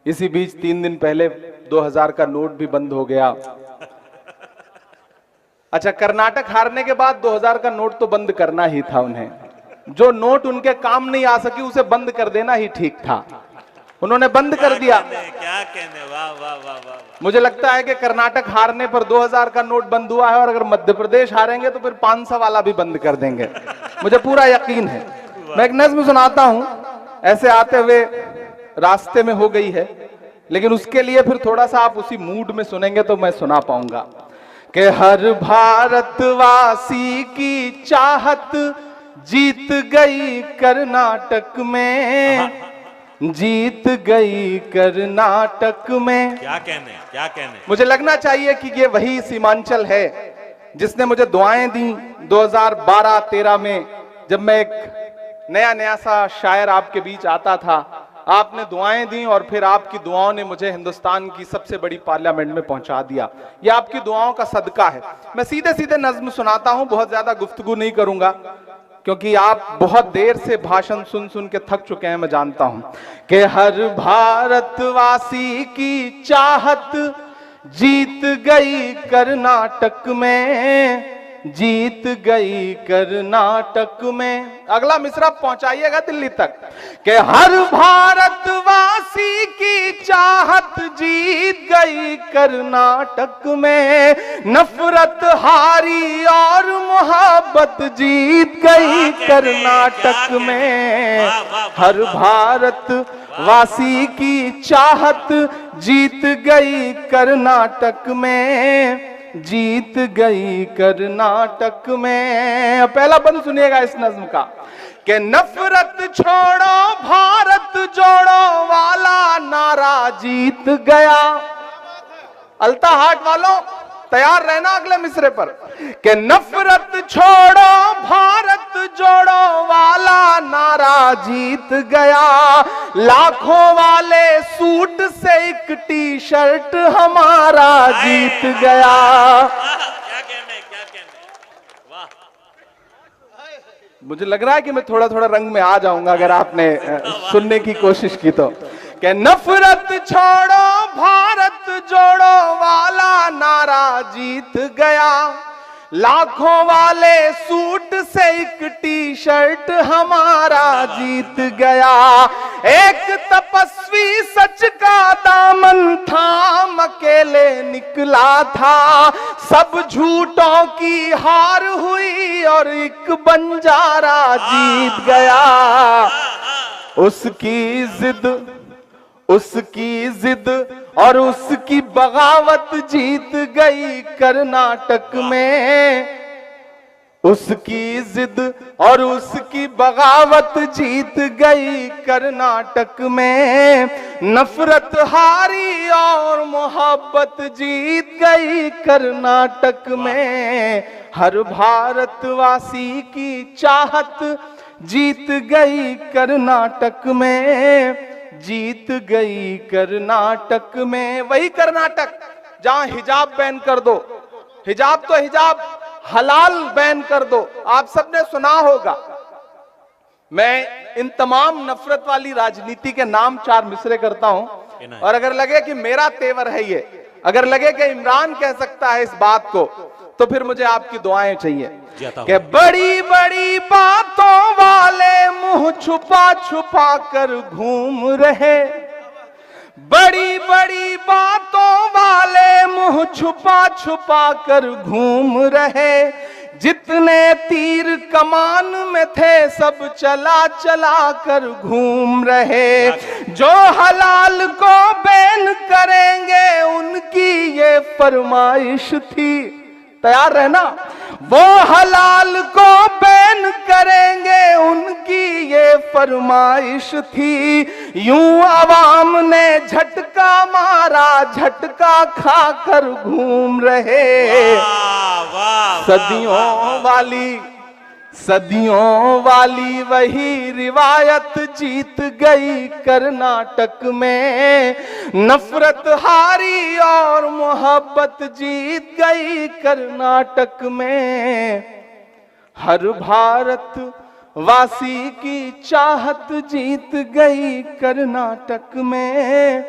इसी बीच 3 दिन पहले 2000 का नोट भी बंद हो गया। अच्छा, कर्नाटक हारने के बाद 2000 का नोट तो बंद करना ही था उन्हें। जो नोट उनके काम नहीं आ सकी उसे बंद कर देना ही ठीक था। उन्होंने बंद कर दिया। क्या कहने, वाह वाह वाह वाह। मुझे लगता है कि कर्नाटक हारने पर 2000 का नोट बंद हुआ है, और अगर मध्य प्रदेश हारेंगे तो फिर 500 वाला भी बंद कर देंगे, मुझे पूरा यकीन है। मैं एक नज्म सुनाता हूं, ऐसे आते हुए रास्ते में हो गई है, लेकिन उसके लिए फिर थोड़ा सा आप उसी मूड में सुनेंगे तो मैं सुना पाऊंगा। कि हर भारतवासी की चाहत जीत गई कर्नाटक में, जीत गई कर्नाटक में। क्या कहने, क्या कहने। मुझे लगना चाहिए कि ये वही सीमांचल है जिसने मुझे दुआएं दी 2012-13 में, जब मैं एक नया नया सा शायर आपके बीच आता था। आपने दुआएं दी और फिर आपकी दुआओं ने मुझे हिंदुस्तान की सबसे बड़ी पार्लियामेंट में पहुंचा दिया। यह आपकी दुआओं का सदका है। मैं सीधे सीधे नज्म सुनाता हूं, बहुत ज्यादा गुफ्तगू नहीं करूंगा, क्योंकि आप बहुत देर से भाषण सुन सुन के थक चुके हैं, मैं जानता हूं। कि हर भारतवासी की चाहत जीत गई कर्नाटक में, जीत गई कर्नाटक में। अगला मिसरा पहुंचाइएगा दिल्ली तक। कि हर भारतवासी की चाहत जीत गई कर्नाटक में, नफरत हारी और मोहब्बत जीत गई कर्नाटक में। हर भारतवासी की चाहत जीत गई कर्नाटक में, जीत गई कर्नाटक में। पहला बंद सुनिएगा इस नज्म का। कि नफरत छोड़ो भारत जोड़ो वाला नारा जीत गया। अल्ता हाट वालों तैयार रहना अगले मिसरे पर। कि नफरत छोड़ो भारत जोड़ो वाला नारा जीत गया, लाखों वाले सूट से एक टी शर्ट हमारा जीत गया। क्या कहने, क्या कहने, वाह। मुझे लग रहा है कि मैं थोड़ा थोड़ा रंग में आ जाऊंगा अगर आपने सुनने की कोशिश की तो। कि नफरत छोड़ो भारत जोड़ो वाला नारा जीत गया, लाखों वाले सूट से एक टी शर्ट हमारा जीत गया। एक तपस्वी सच का दामन थाम अकेले निकला था, सब झूठों की हार हुई और एक बंजारा जीत गया। उसकी जिद और उसकी बगावत जीत गई कर्नाटक में, उसकी जिद और उसकी बगावत जीत गई कर्नाटक में। नफरत हारी और मोहब्बत जीत गई कर्नाटक में। हर भारतवासी की चाहत जीत गई कर्नाटक में, जीत गई कर्नाटक में। वही कर्नाटक जहां हिजाब बैन कर दो, हिजाब तो हिजाब हलाल बैन कर दो। आप सबने सुना होगा। मैं इन तमाम नफरत वाली राजनीति के नाम 4 मिसरे करता हूं, और अगर लगे कि मेरा तेवर है ये, अगर लगे कि इमरान कह सकता है इस बात को, तो फिर मुझे आपकी दुआएं चाहिए। कि बड़ी बड़ी बातों वाले मुंह छुपा छुपा कर घूम रहे, बड़ी बड़ी बातों वाले मुंह छुपा छुपा कर घूम रहे। जितने तीर कमान में थे सब चला चला कर घूम रहे। जो हलाल को बैन करेंगे उनकी ये फरमाइश थी। तैयार रहना। वो हलाल को बैन करेंगे उनकी ये फरमाइश थी। यूं अवाम ने झटका मारा, झटका खाकर घूम रहे। सदियों वाली वही रिवायत जीत गई कर्नाटक में। नफरत हारी और मोहब्बत जीत गई कर्नाटक में। हर भारत वासी की चाहत जीत गई कर्नाटक में,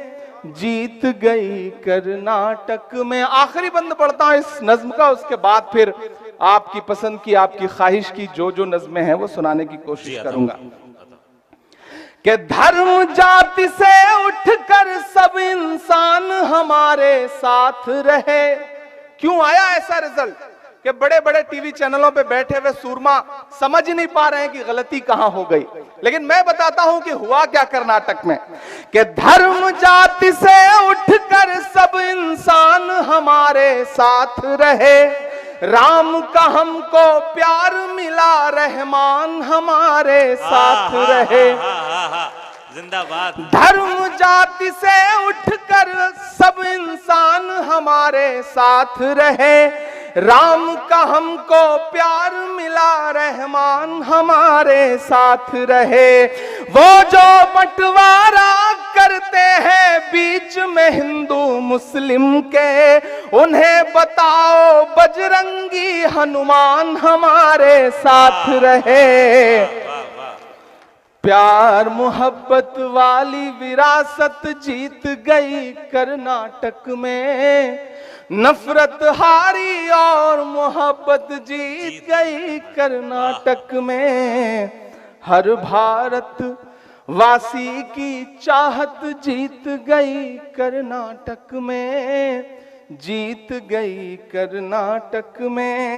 जीत गई कर्नाटक में। आखिरी बंद पढ़ता हूं इस नज्म का, उसके बाद फिर आपकी पसंद की, आपकी ख्वाहिश की जो नज्में हैं वो सुनाने की कोशिश करूंगा। कि धर्म जाति से उठकर सब इंसान हमारे साथ रहे। क्यों आया ऐसा रिजल्ट कि बड़े बड़े टीवी चैनलों पे बैठे हुए सूरमा समझ नहीं पा रहे हैं कि गलती कहां हो गई, लेकिन मैं बताता हूं कि हुआ क्या कर्नाटक में। कि धर्म जाति से उठकर सब इंसान हमारे साथ रहे, राम का हमको प्यार मिला, रहमान हमारे साथ रहे। जिंदाबाद। धर्म जाति से उठकर सब इंसान हमारे साथ रहे, राम का हमको प्यार मिला, रहमान हमारे साथ रहे। वो जो बंटवारा करते हैं बीच में हिंदू मुस्लिम के, उन्हें बताओ बजरंगी हनुमान हमारे साथ रहे। प्यार मोहब्बत वाली विरासत जीत गई कर्नाटक में, नफरत हारी और मोहब्बत जीत गई कर्नाटक में। हर भारत वासी की चाहत जीत गई कर्नाटक में, जीत गई कर्नाटक में।